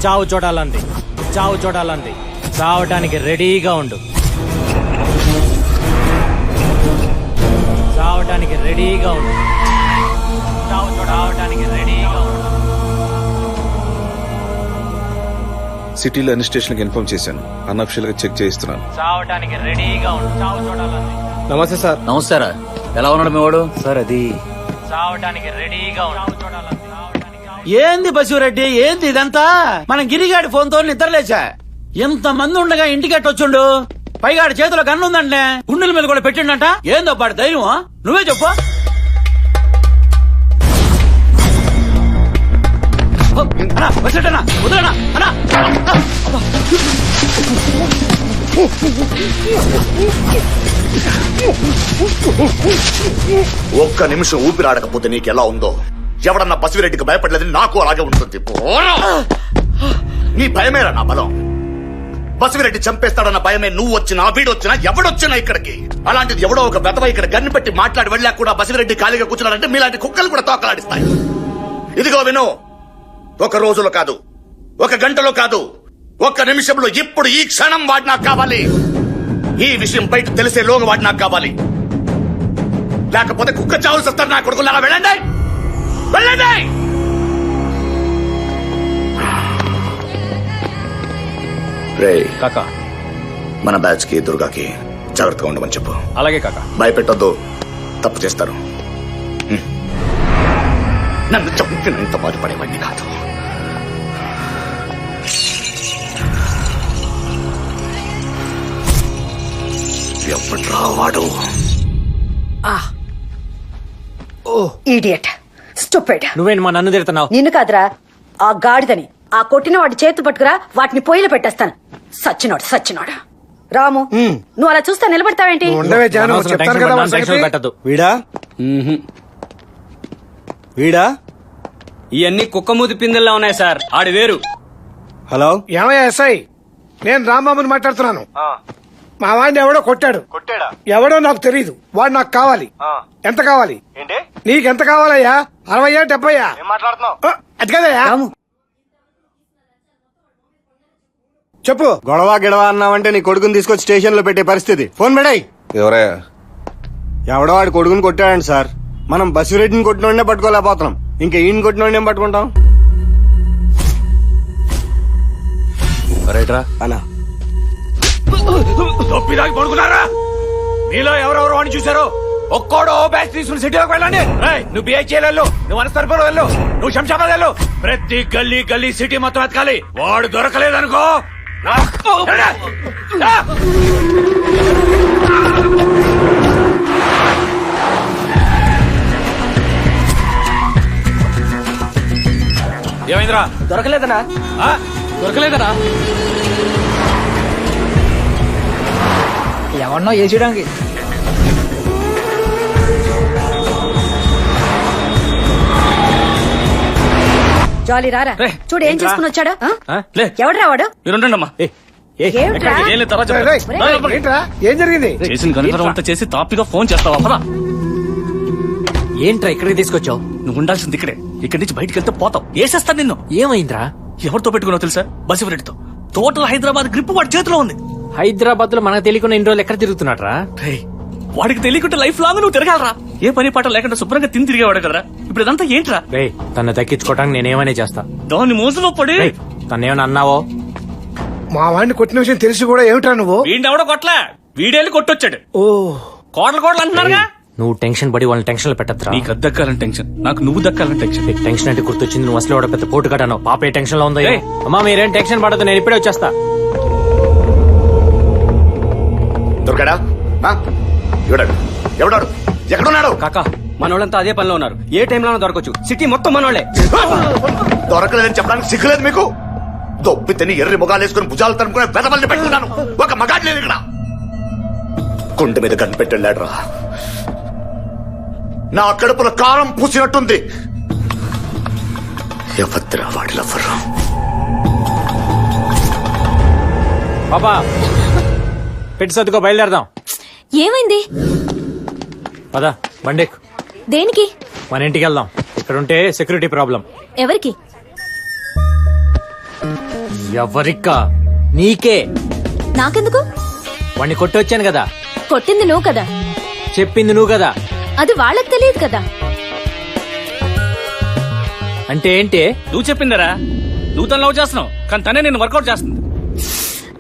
చావు చూడాలంది, చావు చూడాలంది. చావటానికి రెడీగా ఉండు, చావటానికి రెడీగా ఉండు, చావు చూడటానికి రెడీగా ఉండు. సిటీలో అన్ని స్టేషన్కి ఇన్ఫార్మ్ చేశాను. అన్అఫిషియల్ గా చెక్ చేయిస్తున్నాను. చావటానికి రెడీగా ఉండు, చావు చూడాలంది. నమస్తే సార్. నమస్కారా, ఎలా ఉన్నాడు మీ వాడు? సార్ అది చావటానికి రెడీగా ఉండు, చావు చూడాలంది. ఏంది బసిరెడ్డి, ఏంది ఇదంతా? మనం గిరిగాడి ఫోన్ తో నిద్రలేచా. ఎంత మంది ఉండగా ఇంటికి ఎట్టొచ్చుండు? పైగాడి చేతిలో గన్ను ఉందంటే గుండెల మీద కూడా పెట్టిండంట. ఏందో పాడు ధైర్యం, నువ్వే చెప్పు. అన్నా బసిరెడ్డి వదలనా అన్నా. ఒక్క నిమిషం ఊపిరాడకపోతే నీకెలా ఉందో, ఎవడన్నా బసిరెడ్డికి భయపడలేదని నాకు అలాగే ఉంటుంది. నీ భయమేరా నా బలం. బసిరెడ్డి చంపేస్తాడన్న భయమే నువ్వు వచ్చినా వీడొచ్చినా ఎవడొచ్చినా ఇక్కడికి. అలాంటిది ఎవడో ఒక బెతవ ఇక్కడ గన్ను పెట్టి మాట్లాడి వెళ్ళా కూడా బసిరెడ్డి ఖాళీగా కూర్చున్నాడంటే మీలాంటి కుక్కలు కూడా తోకలాడిస్తాయి. ఇదిగో విను, ఒక రోజులో కాదు, ఒక గంటలో కాదు, ఒక్క నిమిషంలో ఇప్పుడు ఈ క్షణం వాడు నాకు కావాలి. ఈ విషయం బయట తెలిసే లోగా వాడు నాకు కావాలి. లేకపోతే కుక్క చావులు వస్తారు నా కొడుకులారా. వెళ్ళండి వెళ్ళండి. రే కాకా, మన బ్యాచ్ కి దుర్గాకి జాగ్రత్తగా ఉండమని చెప్పు. అలాగే కాకా. భయపెట్టొద్దు, తప్పు చేస్తారు. నన్ను చంపిన ఇంత బాధపడేవాడిని కాదు. ఎప్పట్రా వాడు? Idiot, stupid. నువ్వేంటి మా నన్ను తిడుతున్నావు? నిన్ను కాదురా, ఆ గాడిదని, ఆ కొట్టిన వాడి చేతులు పట్టుకురా, వాటిని పొయ్యిలో పెట్టేస్తాను. సచ్చినోడు సచ్చినోడు. రాము, నువ్వు అలా చూస్తా నిలబడతావేంటి? ఉండవే జాను, చెప్తాను కదా వాడి సంగతి. పెట్టదు. వీడా వీడా ఇవన్నీ కుక్కమూతి పిందెల్లా ఉన్నాయి సార్. ఆడి వేరు. హలో, ఏమయ్యా ఎస్ఐ, నేను రాంబాబుని మాట్లాడుతున్నాను. మా వాడిని ఎవడో కొట్టాడు. ఎవడో నాకు తెలియదు. వాడు నాకు కావాలి. ఎంత కావాలి? నీకెంత కావాలయ్యా? 60 70? అది కదయ్యా. చెప్పు. గొడవ గిడవ అన్నావంటే నీ కొడుకుని తీసుకొచ్చి స్టేషన్ లో పెట్టే పరిస్థితి. ఫోన్ పెడాయి. ఎవరయ్యా? ఎవడో వాడి కొడుకుని కొట్టాడండి సార్. మనం బసిరెడ్డిని కొట్టినోడనే పట్టుకోలేకపోతున్నాం, ఇంకా ఈయన కొట్టినోడనే పట్టుకుంటాం. రైట్రా అన్నా. పడుకున్నారా? మీలో ఎవరెవరు వాడిని చూసారు? ఒక్కోడో బ్యాచ్ తీసుకుని సిటీలోకి వెళ్ళండి. నువ్వు బిహెచ్ వెళ్ళు, నువ్వు అనస్తరపురం వెళ్ళు, నువ్వు శంషాబాద్ వెళ్ళు. ప్రతి గల్లీ గల్లీ సిటీ మొత్తం ఎతకాలి. వాడు దొరకలేదనుకో, ఏమైందిరా? దొరకలేదనా? దొరకలేదనా? ఎవరినో వేసేయడానికి. జాలీ రారా, చూడు ఏం చేసుకుని వచ్చాడు. ఎవడ్రా వాడు? మీరుండమ్మా. ఏమిట్రా? ఏంట్రా, ఏం జరిగింది? చేసిన కనుక అంతా చేసి తాపిగా ఫోన్ చేస్తావా? పదా. ఏంట్రా ఇక్కడికి తీసుకొచ్చావు? నువ్వు ఉండాల్సింది ఇక్కడే. ఇక్కడి నుంచి బయటికి వెళ్తే పోతావు. వేసేస్తాను నిన్ను. ఏమైందిరా? ఎవరితో పెట్టుకున్నావు తెలుసా? బసిరెడ్డితో. టోటల్ హైదరాబాద్ గ్రిప్ వాడి చేతిలో ఉంది. హైదరాబాద్ లో మనకు తెలియకుండా ఇన్ని రోజులు ఎక్కడ తిరుగుతున్నాడ్రా? వాడికి తెలియకుండా లైఫ్ లాంగ్ నువ్వు తిరగాలరా. ఏ పని పాట లేకుండా శుభ్రంగా తిని తిరిగేవాడు కదరా. ఇప్పుడు ఇదంతా ఏంట్రా? తను దక్కించుకోవడానికి నేనేమనే చేస్తా. దాన్ని మోసలో పడి తనేమన్నా అన్నావో? మా వాడిని కొట్టిన విషయం తెలిసి కూడా ఏమిట్రా నువ్వు? వీడెవడో కొట్లా, వీడేళ్ళు కొట్టొచ్చాడు. కోటలు అన్నారుగా. నువ్వు టెన్షన్ పడి వాళ్ళని టెన్షన్ లో పెట్టద్దురా. నీకు అది దక్కాలని టెన్షన్, నాకు నువ్వు దక్కాలని టెన్షన్. టెన్షన్ అంటే గుర్తొచ్చింది, నువ్వు అసలు పెద్ద పోటు కట్టాను. పాప ఏ టెన్షన్ లో ఉందో. అమ్మా మీరేం టెన్షన్ పడదు, నేను ఇప్పుడే వచ్చేస్తా. దొరకడా? ఎవడాడు? ఎవడాడు? ఎక్కడున్నాడు? కాకా, మనోళ్ళంతా అదే పనిలో ఉన్నారు. ఏ టైంలో దొరకచ్చు. సిటీ మొత్తం మనోళ్లే. దొరకలేదని చెప్పడానికి సిగ్గులేదు మీకు? దొబ్బితని ఎర్రి ముఖాలేసుకుని భుజాలు తనుకునే పెదవల్ని పెట్టుకున్నాను. ఒక మగాడు లేదు ఇక్కడ. గుండె మీద కనిపెట్టాడ్రా. నా కడుపులో కారం పూసినట్టుంది. ఎవద్రా వాడి లవ్వరు? పాపా పెట్టి సర్దుకో, బయలుదేరదాం. ఏమైంది? పద బండెక్కు. దేనికి? మన ఇంటికి వెళ్దాం. ఇక్కడ ఉంటే సెక్యూరిటీ ప్రాబ్లం. ఎవరికి? ఎవరిక్కా? నీకే. నాకెందుకు? వాణ్ణి కొట్టి వచ్చాను కదా. కొట్టింది నువ్వు కదా. చెప్పింది నువ్వు కదా. అది వాళ్ళకి తెలియదు కదా. అంటే ఏంటి? నువ్వు చెప్పిందరా, నువ్వు తను లవ్ చేస్తున్నావు కానీ తనే నేను వర్కౌట్ చేస్తుంది.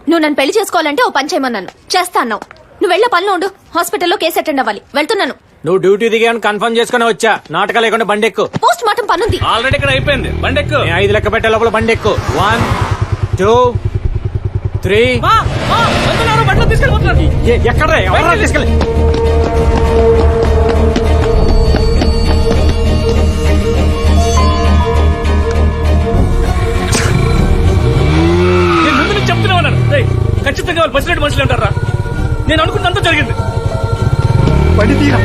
నువ్వు నన్ను పెళ్లి చేసుకోవాలంటే ఓ పని చేయమన్నాను, చేస్తా అన్నావు. నువ్వు వెళ్ళే పనిలో ఉండు, హాస్పిటల్లో కేసు అటెండ్ అవ్వాలి. వెళ్తున్నాను. నువ్వు డ్యూటీ దిగాను కన్ఫర్మ్ చేసుకుని వచ్చా. నాటకాలు లేకుండా బండెక్కు. పోస్ట్ మార్టం పనుంది. ఆల్రెడీ ఇక్కడ అయిపోయింది, బండెక్కు. 5 లెక్క పెట్టే లోపల బండెక్కు. 1 2 3. బండ్లో తీసుకెళ్ళిపోతున్నారు. ఎక్కడ తీసుకెళ్ళి నేను ముందు నుంచి చెప్తూనే ఉన్నాను, రేయ్, ఖచ్చితంగా వాళ్ళు బస్సు మనుషులు అంటారా. నేను అనుకున్నంత జరిగింది. బండి తీరా.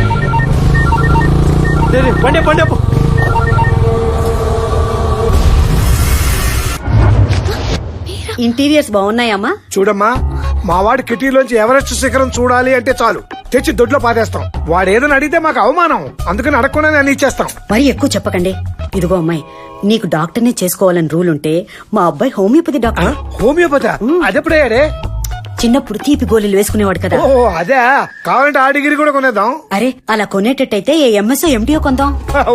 బండి బండి ఇంటీరియర్స్ బాగున్నాయమ్మా. చూడమ్మా, మా వాడి కిటీలోంచి ఎవరెస్ట్ శిఖరం చూడాలి అంటే చాలు తెచ్చి దొడ్లో పాదేస్తాం. వాడు ఏదైనా అడిగితే మాకు అవమానం, అందుకని అడగకుండానే అన్ని ఇచ్చేస్తాం. మరి ఎక్కువ చెప్పకండి. ఇదిగో అమ్మాయి, నీకు డాక్టర్నే చేసుకోవాలని రూల్ ఉంటే మా అబ్బాయి హోమియోపతి డాక్టర్. హోమియోపతి అదెప్పుడయ్యాడే? చిన్నప్పుడు తీపి గోళీలు వేసుకునేవాడు కదా. ఓ అదే, కావాలంటే ఆ డిగ్రీ కూడా కొనేద్దాం. అరే అలా కొనేటట్టయితే ఏ ఎంఎస్ఓ ఎండిఓ కొందాం.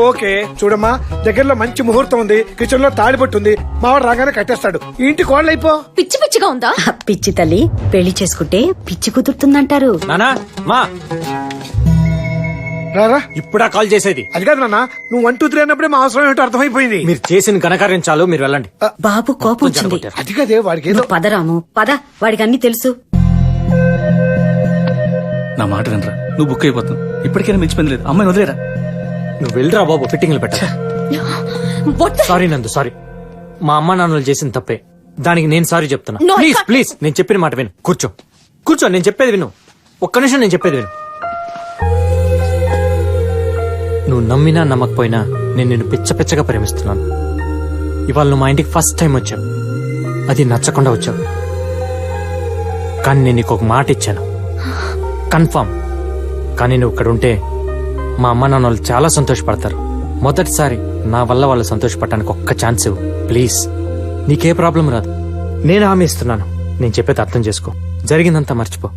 ఓకే. చూడమ్మా, దగ్గరలో మంచి ముహూర్తం ఉంది, కిచెన్ లో తాడిపట్టు ఉంది, మావాడు రాగానే కట్టేస్తాడు. ఈ ఇంటి కోళ్ళు అయిపో. పిచ్చి పిచ్చిగా ఉందా? పిచ్చి తల్లి, పెళ్లి చేసుకుంటే పిచ్చి కుదురుతుందంటారు. నానా మా రారా. ఇప్పుడా కాల్ చేసేది? అది కాదు నాన్న, నువ్వు 1 2 3 అన్నప్పుడే మా అవసరం ఏంటో అర్థమైపోయింది. మీరు చేసిన ఘనకార్యం చాలు, మీరు వెళ్ళండి. బాబు కోపం వచ్చింది. అది కదే వాడికి ఏదో. నువ్వు పదరాము పద, వాడికి అన్ని తెలుసు. నా మాట వినరా, నువ్వు బుక్ అయిపోతావు. ఇప్పటికైనా మించిపోయింది లేదు, అమ్మాయిని వదిలేరా. నువ్వు వెళ్ళరా బాబు, ఫిట్టింగ్లు పెట్ట. సారీ నందు, సారీ. మా అమ్మ నాన్నలు చేసిన తప్పే, దానికి నేను సారీ చెప్తున్నా. No, I please can't. Please, నేను చెప్పిన మాట విను. కూర్చో కూర్చో, నేను చెప్పేది విను. ఒక్క నిమిషం నేను చెప్పేది విను. నువ్వు నమ్మినా నమ్మకపోయినా నేను నిన్ను పిచ్చ పిచ్చగా ప్రేమిస్తున్నాను. ఇవాళ నువ్వు మా ఇంటికి ఫస్ట్ టైం వచ్చావు, అది నచ్చకుండా వచ్చావు. కానీ నేను నీకు ఒక మాట ఇచ్చాను, కన్ఫర్మ్. కానీ నువ్వు ఇక్కడ ఉంటే మా అమ్మ నాన్న వాళ్ళు చాలా సంతోషపడతారు. మొదటిసారి నా వల్ల వాళ్ళు సంతోషపడటానికి ఒక్క ఛాన్స్ ఇవ్వు ప్లీజ్. నీకే ప్రాబ్లం రాదు, నేను హామీ ఇస్తున్నాను. నేను చెప్పేది అర్థం చేసుకో, జరిగిందంతా మర్చిపో.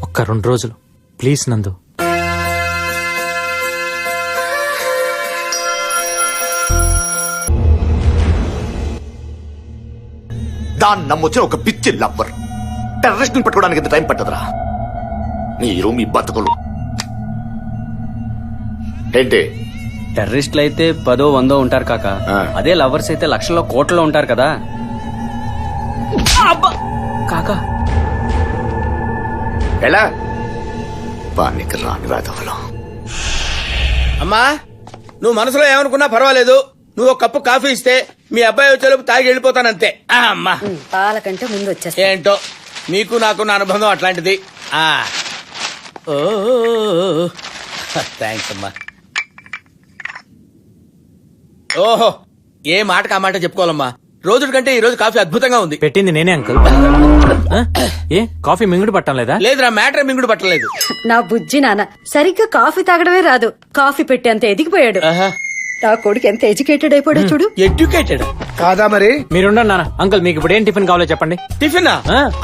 ఒక్క 2 రోజులు ప్లీజ్ నందు. దాన్ని నమ్మొచ్చిన ఒక పిచ్చి లవ్వర్ టెర్రరిస్ట్ ని పట్టుకోవడానికి ఎంత టైం పట్టదురా? మీరు మీ బతుకులు ఏంటి? టెర్రరిస్టులు అయితే 10 100 ఉంటారు కాక, అదే లవర్స్ అయితే లక్షల్లో కోట్లలో ఉంటారు కదా కాకా. ఎలా పానికి రాని వేదవలం. అమ్మా, నువ్వు మనసులో ఏమనుకున్నా పర్వాలేదు. నువ్వు ఒక కప్పు కాఫీ ఇస్తే మీ అబ్బాయి వచ్చేలోపు తాగి వెళ్ళిపోతానంతే. అమ్మా, పాల కంటే ముందు వచ్చేస్తా. ఏంటో నీకు నాకు నా అనుబంధం అట్లాంటిది. థ్యాంక్స్ అమ్మా. ఓహో, ఏ మాటకు ఆ మాట చెప్పుకోవాలమ్మా. రోజు కంటే ఈ రోజు కాఫీ అద్భుతంగా ఉంది. పెట్టింది నేనే అంకుల్. ఏ కాఫీ మింగుడు పట్టం లేదా? లేదురా, మ్యాటర్ మింగుడు పట్టలేదు. నా బుజ్జి నాన్న సరిగ్గా కాఫీ తాగడమే రాదు, కాఫీ పెట్టి అంత ఎదిగిపోయాడు. నా కొడుకు ఎంత ఎడ్యుకేటెడ్ అయిపోయాడో చూడు. ఎడ్యుకేటెడ్ కాదా మరి? మీరుండండి నాన్న. అంకుల్ మీకు ఇప్పుడు ఏం టిఫిన్ కావాలో చెప్పండి. టిఫిన్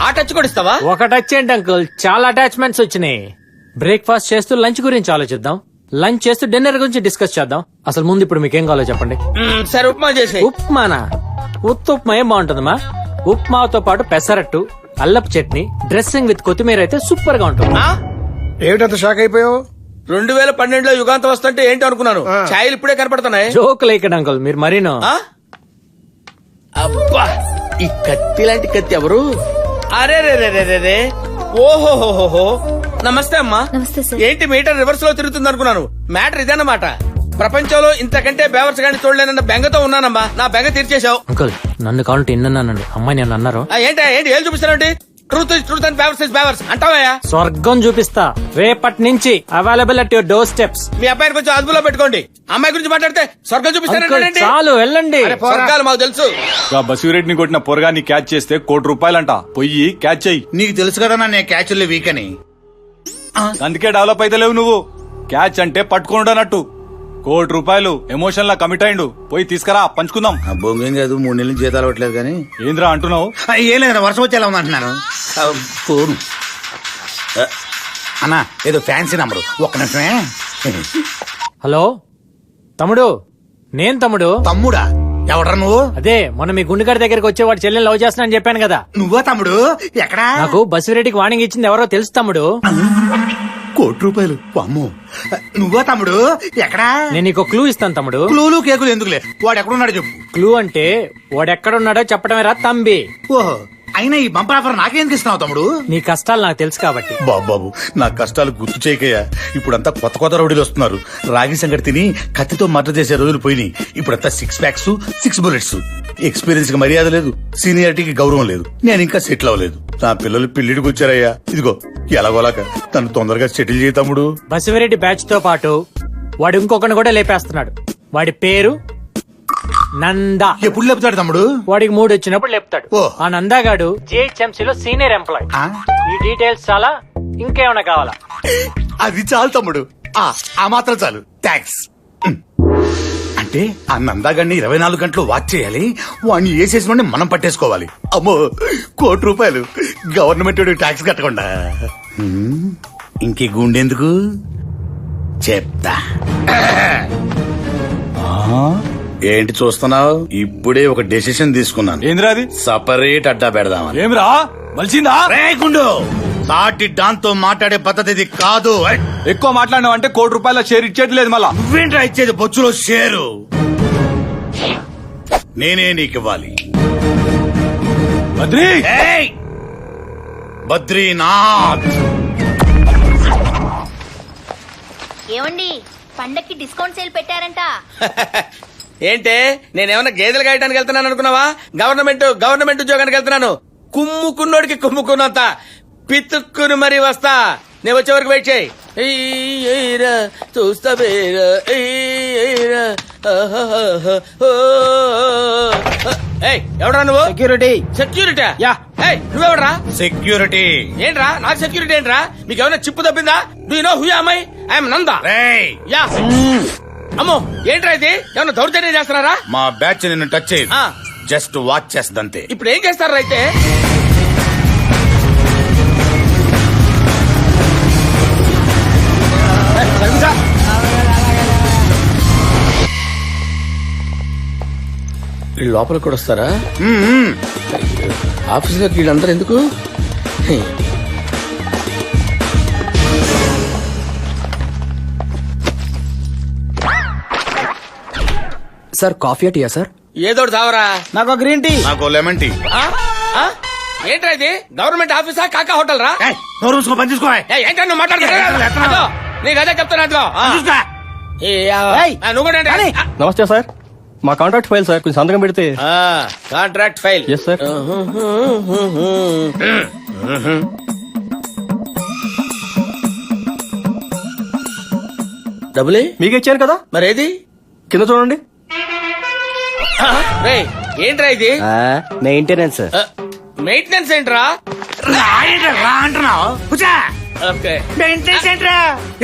ఆ టచ్ కూడా ఇస్తావా? ఒక టచ్ ఏంటి అంకుల్, చాలా అటాచ్మెంట్స్ వచ్చినాయి. బ్రేక్ఫాస్ట్ చేస్తూ లంచ్ గురించి ఆలోచిద్దాం, లంచ్ చేస్తూ డిన్నర్ గురించి డిస్కస్ చేద్దాం. అసలు ముందు ఇప్పుడు మీకేం కావాలో చెప్పండి. సరే, ఉప్మా చేసి. ఉప్మానా? ఉప్మా ఏం బాగుంటుందమ్మా? ఉప్మాతో పాటు పెసరట్టు, అల్లపు చట్నీ, డ్రెస్సింగ్ విత్ కొత్తిమీర అయితే సూపర్ గా ఉంటుంది. ఏమిటంత షాక్ అయిపోయావు? 2012లో యుగాంతం వస్తుంటే ఏంటో అనుకున్నాను. ఛాయలు ఇప్పుడే కనపడుతున్నాయి. జోక్ లేకండి అంకుల్, మీరు మరీను. అబ్బా, ఈ కత్తి లాంటి కత్తి ఎవరు? అరే రే రే రే రే, ఓహోహోహో. నమస్తే అమ్మా. నమస్తే సార్. ఏంటి మీటర్ రివర్స్ లో తిరుగుతుంది అనుకున్నాను. మ్యాటర్ ఇదేనమాట. ప్రపంచంలో ఇంతకంటే బేవర్స్ గాని చూడలేనన్న బెంగతో ఉన్నానమ్మా. నా బెంగ తీర్చేశావు. అంకుల్ నన్ను కావాలంటే ఇన్నానండి, అమ్మాయి నేను అన్నారు. ఏంటి ఏం చూపిస్తానండి? ట్రూత్ ఇస్ ట్రూత్ అండ్ బేవర్స్ ఇస్ బేవర్స్ అంటావా? స్వర్గం చూపిస్తా రేపటి నుంచి, available at your doorsteps. మీ అబ్బాయిని కొంచెం అదుపులో పెట్టుకోండి. అమ్మాయి గురించి మాట్లాడితే స్వర్గం చూపిస్తానంటే చాలు వెళ్ళండి. స్వర్గాలు మాకు తెలుసు. బసిరెడ్డిని కొట్టిన పొరగాన్ని క్యాచ్ చేస్తే ₹1,00,00,000 పొయ్యి క్యాచ్ చెయ్యి. నీకు తెలుసు కదా నేను క్యాచ్లే వీక్ అని. అందుకే డెవలప్ అయితే లేవు నువ్వు. క్యాచ్ అంటే పట్టుకుంటానట్టు. ₹1,00,00,000 ఎమోషన్ లా కమిట్ అయిండు. పోయి తీసుకురా పంచుకుందాం. బొంగేం కాదు 3 నెలల జీతాలు అవ్వట్లేదు కానీ ఏంద్రా అంటున్నావు? ఏం లేదు వర్షం వచ్చేలా ఉందంటున్నాను. ఫోన్ అన్నా ఏదో ఫ్యాన్సీ నంబరు ఒక్క నిమిషమే. హలో తమ్ముడు, నేను తమ్ముడు. తమ్ముడా? ఎవడరా నువ్వు? అదే మొన్న మీ గుండెగాడి దగ్గరికి వచ్చే వాడు చెల్లెని లవ్ చేస్తున్నానని చెప్పాను కదా. నువ్వా తమ్ముడు? ఎక్కడా? నాకు బస్సురెడ్డికి వార్నింగ్ ఇచ్చింది ఎవరో తెలుసు తమ్ముడు. ₹1,00,00,000 అమ్మో. నువ్వా తమ్ముడు? ఎక్కడా? నేను నీకు క్లూ ఇస్తాను తమ్ముడు. క్లూలు కేకులు ఎందుకులే, వాడు ఎక్కడున్నాడు చెప్పు. క్లూ అంటే వాడెక్కడున్నాడో చెప్పడమే రా తంబి. ఓహో, అయినా ఈ బంపర్ ఆఫర్ నాకేం ఇస్తున్నావు తమ్ముడు? నీ కష్టాలు నాకు తెలుసు కాబట్టి. బాబు నా కష్టాలు గుర్తు చేయకయ్యా. ఇప్పుడంతా కొత్త కొత్త రౌడీలు వస్తున్నారు. రాగి సంగటి తిని కత్తితో మర్డర్ చేసే రోజులు పోయినాయి. ఇప్పుడంతా 6 ప్యాక్స్ 6 బుల్లెట్స్. ఎక్స్పీరియన్స్ కి మర్యాద లేదు, సీనియారిటీకి గౌరవం లేదు. నేను ఇంకా సెటిల్ అవ్వలేదు. నా పిల్లలు పెళ్లిడికి వచ్చారయ్యా. ఇదిగో ఎలాగోలాక తను తొందరగా సెటిల్ చేయి తమ్ముడు. బసిరెడ్డి బ్యాచ్ తో పాటు వాడు ఇంకొకరిని కూడా లేపేస్తున్నాడు. వాడి పేరు నందా. ఎప్పుడు లేపుతాడు తమ్ముడు? వాడికి 3 వచ్చినప్పుడు లేపుతాడు. ఓ. ఆ నందాగాడు GHMC లో సీనియర్ ఎంప్లాయ్. ఈ డీటెయిల్స్ చాలా, ఇంకేమైనా కావాలా? అది చాలు తమ్ముడు, ఆ మాత్రం చాలు. థ్యాంక్స్. అంటే ఆ నందాగాడిని 24 గంటలు వాచ్ చేయాలి. వాడిని వేసేసిన మనం పట్టేసుకోవాలి. అమ్మో, ₹1,00,00,000 గవర్నమెంట్ ట్యాక్స్ కట్టకుండా. ఇంకే గుండెందుకు చెప్తా. ఏంటి చూస్తున్నావు? ఇప్పుడే ఒక డెసిషన్ తీసుకున్నాను. ఏంద్రా అది? సపరేట్ అడ్డా పెడదామని. ఏమిరా మలిచిందా? గుండు సాటి డాన్తో మాట్లాడే పద్ధతి ఇది కాదు. ఎక్కువ మాట్లాడినావు అంటే ₹1,00,00,000 షేర్ ఇచ్చేట్లేదు. మళ్ళా నువ్వేంట్రా ఇచ్చేది? బొచ్చులో షేరు నేనే నీకివ్వాలి. బద్రీ, ఏయ్! బద్రీనాథ్. ఏమండి పండక్కి డిస్కౌంట్ సేల్ పెట్టారంట. ఏంటే నేనేమన్నా గేదెలు కాయటానికి వెళ్తున్నాను అనుకున్నావా? గవర్నమెంట్ ఉద్యోగానికి వెళ్తున్నాను. కుమ్ముకున్నోడికి కుమ్ముకున్నంత పితుక్కుని మరీ వస్తా. నేను వచ్చే వరకు వెయిట్ చేయి. చూస్తా ఎవడా నువ్వు? సెక్యూరిటీ. నువ్వెవడరా? సెక్యూరిటీ. ఏంట్రా నాకు సెక్యూరిటీ ఏంట్రా? మీకు ఏమైనా చిప్పు తప్పిందా? Do you know who am I? I'm Nanda. Yeah. అమ్మో ఏంట్రా ఇది? ఏమన్నా దౌర్జన్యం చేస్తున్నారా? మా బ్యాచ్ నిన్ను టచ్ చేయదు, ఆ. జస్ట్ వాచ్ చేస్తుందంతే. ఇప్పుడు ఏం చేస్తారా అయితే? వీళ్ళు లోపలికి కూడా వస్తారా? ఆఫీసులోకి వీళ్ళందరూ ఎందుకు? సార్ కాఫీ టీయా సార్? ఏదోటి తావరా. నాకు గ్రీన్ టీ. నాకు లెమన్ టీ. ఏంట్రా ఇది? గవర్నమెంట్ ఆఫీసా కాకా హోటల్ రా? పని చూసుకో. ఏంటో నువ్వు మాట్లాడుతున్నా? నీకు అదే చెప్తున్నా. నువ్వు కూడా ఏంటి? నమస్తే సార్, మా కాంట్రాక్ట్ ఫైల్ సార్, కొంచెం సంతకం పెడితే. Contract file. Yes sir. డబ్బులే మీకు ఇచ్చాను కదా, మరేది? కింద చూడండి. ఏంట్రా ఇది? మెయింటెనెన్స్. మెయింటెనెన్స్ ఏంట్రా? అంటున్నావు? ఓకే.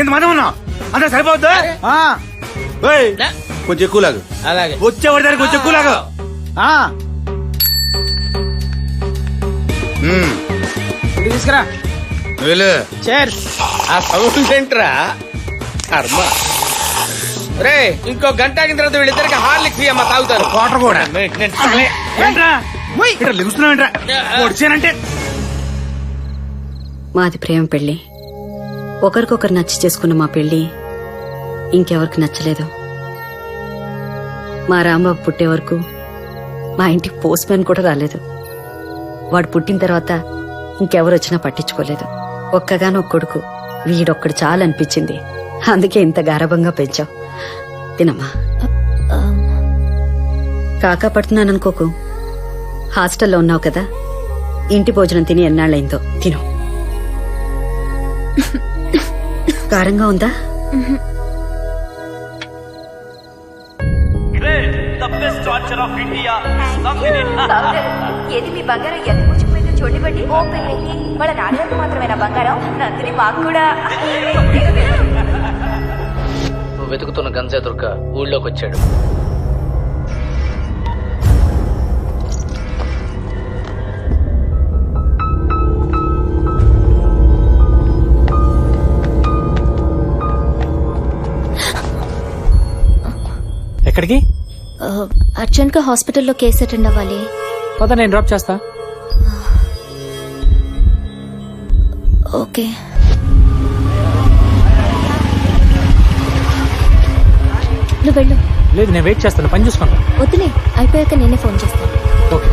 ఎంతమంది ఉన్నావు? అంతా సరిపోద్దు. కొంచెం ఎక్కువ లాగు. అలాగే. వచ్చేవాడి దానికి కొంచెం ఎక్కువ లాగు. తీసుకురా. ఆ సౌండ్ ఏంట్రా? కర్మ. రే ఇంకో గంట ఆగిన తర్వాత వీళ్ళిద్దరికి హార్లిక్స్ అమ్మ తాగుతారు. వాటర్ కూడా. వచ్చానంటే మాది ప్రేమ పెళ్లి. ఒకరికొకరు నచ్చి చేసుకున్న మా పెళ్లి ఇంకెవరికి నచ్చలేదు. మా రాంబాబు పుట్టే వరకు మా ఇంటికి పోస్ట్ మ్యాన్ కూడా రాలేదు. వాడు పుట్టిన తర్వాత ఇంకెవరు వచ్చినా పట్టించుకోలేదు. ఒక్కగానొక్క కొడుకు, వీడొక్కడు చాలనిపించింది. అందుకే ఇంత గారభంగా పెంచావు. తినమ్మా. కాకా పడుతున్నాననుకోకు. హాస్టల్లో ఉన్నావు కదా, ఇంటి భోజనం తిని ఎన్నాళ్ళైందో. తిను. కారంగా ఉందా? ఏది మీ బంగారం ఎంత కూర్చుపోయిందో చూడండి. ఓ పెళ్ళి వాళ్ళ నాన్నగారికి మాత్రమేనా బంగారం? నందిని మాకు కూడా. వెతుకుతున్న గంజా దుర్గ ఊళ్ళోకి వచ్చాడు. ఎక్కడికి? అర్జెంట్ గా హాస్పిటల్లో కేసు అటెండ్ అవ్వాలి. పద, నేను డ్రాప్ చేస్తా. ఓకే. నువ్వు వెళ్ళు. లేదు, నేను వెయిట్ చేస్తాను, పని చూసుకుంటా. వద్దులే, అయిపోయాక నేనే ఫోన్ చేస్తాను. ఓకే.